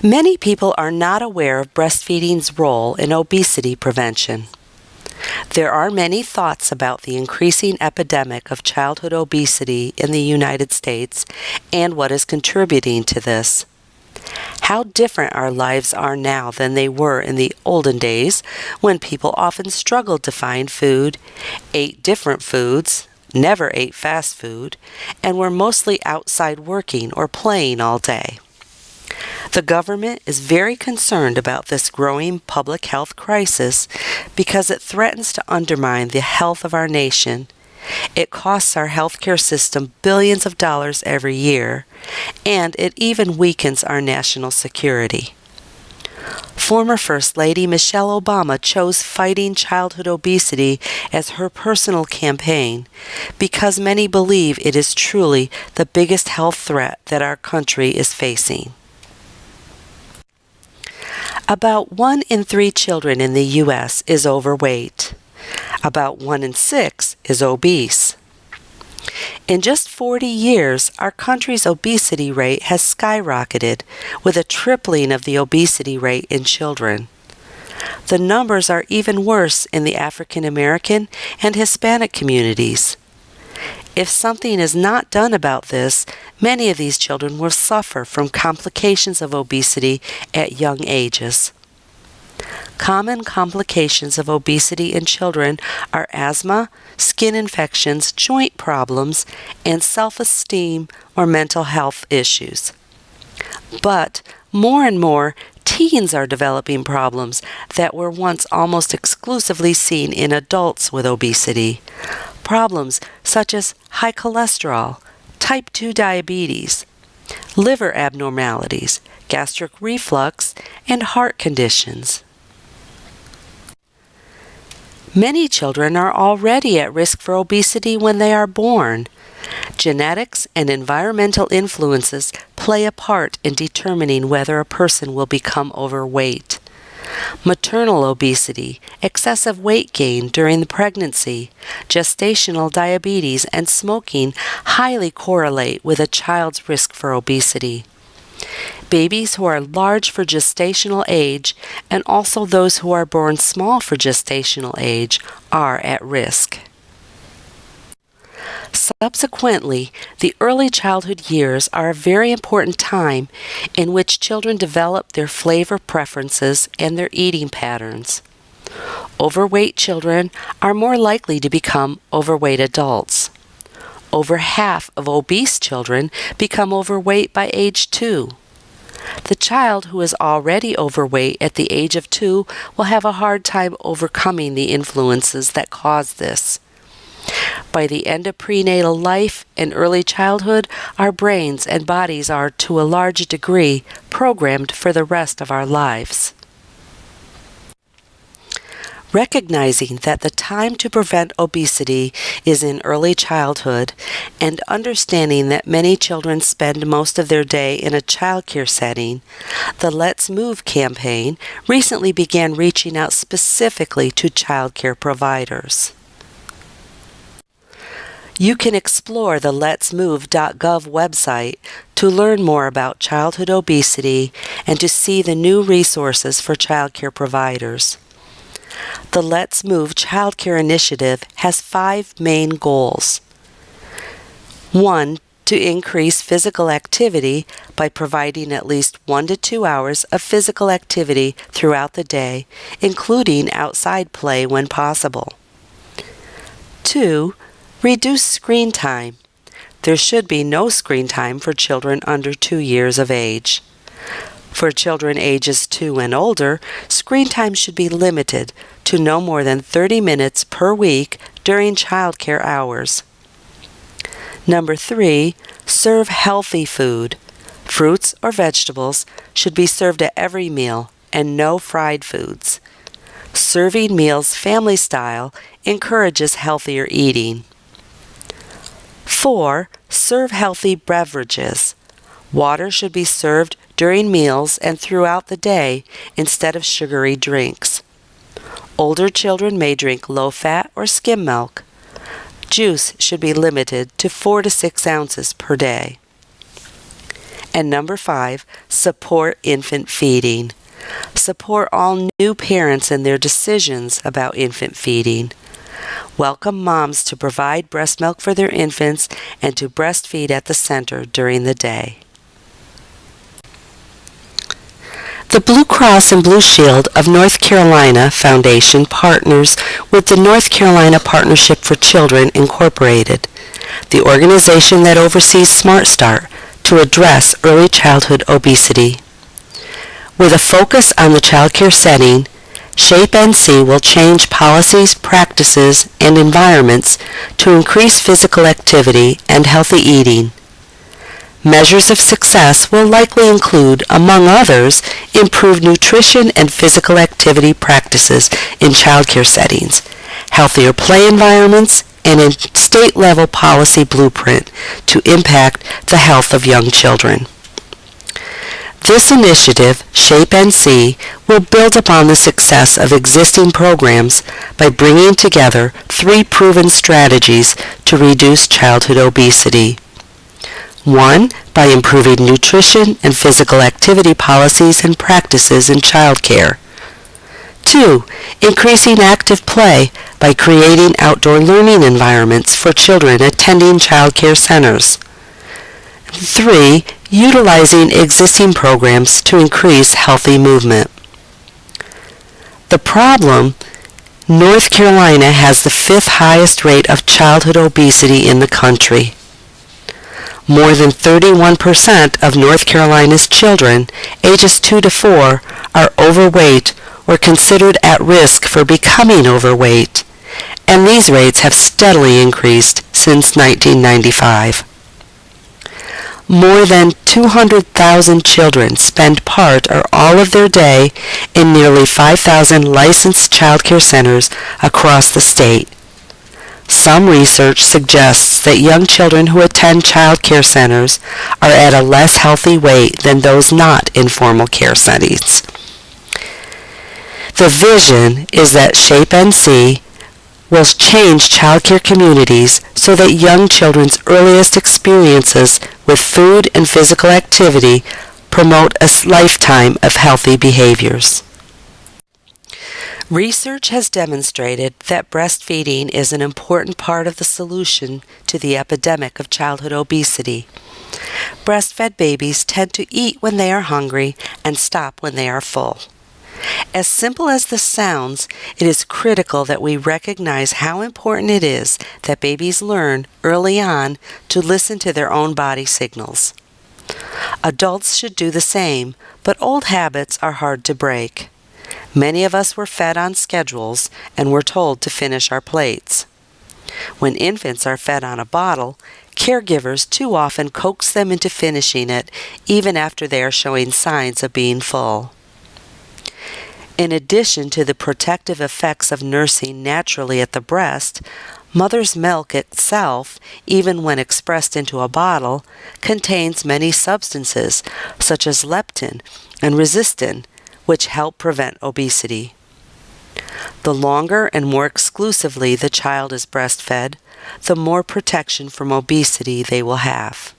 Many people are not aware of breastfeeding's role in obesity prevention. There are many thoughts about the increasing epidemic of childhood obesity in the United States and what is contributing to this. How different our lives are now than they were in the olden days when people often struggled to find food, ate different foods, never ate fast food, and were mostly outside working or playing all day. The government is very concerned about this growing public health crisis because it threatens to undermine the health of our nation. It costs our healthcare system billions of dollars every year, and it even weakens our national security. Former First Lady Michelle Obama chose fighting childhood obesity as her personal campaign because many believe it is truly the biggest health threat that our country is facing. About 1 in 3 children in the U.S. is overweight. About 1 in 6 is obese. In just 40 years, our country's obesity rate has skyrocketed, with a tripling of the obesity rate in children. The numbers are even worse in the African American and Hispanic communities. If something is not done about this, many of these children will suffer from complications of obesity at young ages. Common complications of obesity in children are asthma, skin infections, joint problems, and self-esteem or mental health issues. But more and more, teens are developing problems that were once almost exclusively seen in adults with obesity. Problems such as high cholesterol, type 2 diabetes, liver abnormalities, gastric reflux, and heart conditions. Many children are already at risk for obesity when they are born. Genetics and environmental influences play a part in determining whether a person will become overweight. Maternal obesity, excessive weight gain during the pregnancy, gestational diabetes, and smoking highly correlate with a child's risk for obesity. Babies who are large for gestational age and also those who are born small for gestational age are at risk. Subsequently, the early childhood years are a very important time in which children develop their flavor preferences and their eating patterns. Overweight children are more likely to become overweight adults. Over half of obese children become overweight by age 2. The child who is already overweight at the age of 2 will have a hard time overcoming the influences that cause this. By the end of prenatal life and early childhood, our brains and bodies are, to a large degree, programmed for the rest of our lives. Recognizing that the time to prevent obesity is in early childhood, and understanding that many children spend most of their day in a childcare setting, the Let's Move campaign recently began reaching out specifically to childcare providers. You can explore the letsmove.gov website to learn more about childhood obesity and to see the new resources for childcare providers. The Let's Move Childcare Initiative has 5 main goals. 1. To increase physical activity by providing at least 1 to 2 hours of physical activity throughout the day, including outside play when possible. 2. Reduce screen time. There should be no screen time for children under 2 years of age. For children ages 2 and older, screen time should be limited to no more than 30 minutes per week during childcare hours. Number 3, serve healthy food. Fruits or vegetables should be served at every meal and no fried foods. Serving meals family style encourages healthier eating. 4. Serve healthy beverages. Water should be served during meals and throughout the day instead of sugary drinks. Older children may drink low-fat or skim milk. Juice should be limited to 4 to 6 ounces per day. And number 5, support infant feeding. Support all new parents in their decisions about infant feeding. Welcome moms to provide breast milk for their infants and to breastfeed at the center during the day. The Blue Cross and Blue Shield of North Carolina Foundation partners with the North Carolina Partnership for Children, Incorporated, the organization that oversees Smart Start to address early childhood obesity. With a focus on the childcare setting, SHAPE NC will change policies, practices, and environments to increase physical activity and healthy eating. Measures of success will likely include, among others, improved nutrition and physical activity practices in childcare settings, healthier play environments, and a state-level policy blueprint to impact the health of young children. This initiative, SHAPE NC, will build upon the success of existing programs by bringing together 3 proven strategies to reduce childhood obesity. 1, by improving nutrition and physical activity policies and practices in childcare. 2, increasing active play by creating outdoor learning environments for children attending childcare centers. 3, utilizing existing programs to increase healthy movement. The problem: North Carolina has the 5th highest rate of childhood obesity in the country. More than 31% of North Carolina's children, ages 2 to 4, are overweight or considered at risk for becoming overweight, and these rates have steadily increased since 1995. More than 200,000 children spend part or all of their day in nearly 5,000 licensed childcare centers across the state. Some research suggests that young children who attend childcare centers are at a less healthy weight than those not in formal care settings. The vision is that SHAPE NC will change childcare communities so that young children's earliest experiences with food and physical activity promote a lifetime of healthy behaviors. Research has demonstrated that breastfeeding is an important part of the solution to the epidemic of childhood obesity. Breastfed babies tend to eat when they are hungry and stop when they are full. As simple as this sounds, it is critical that we recognize how important it is that babies learn early on to listen to their own body signals. Adults should do the same, but old habits are hard to break. Many of us were fed on schedules and were told to finish our plates. When infants are fed on a bottle, caregivers too often coax them into finishing it even after they are showing signs of being full. In addition to the protective effects of nursing naturally at the breast, mother's milk itself, even when expressed into a bottle, contains many substances such as leptin and resistin, which help prevent obesity. The longer and more exclusively the child is breastfed, the more protection from obesity they will have.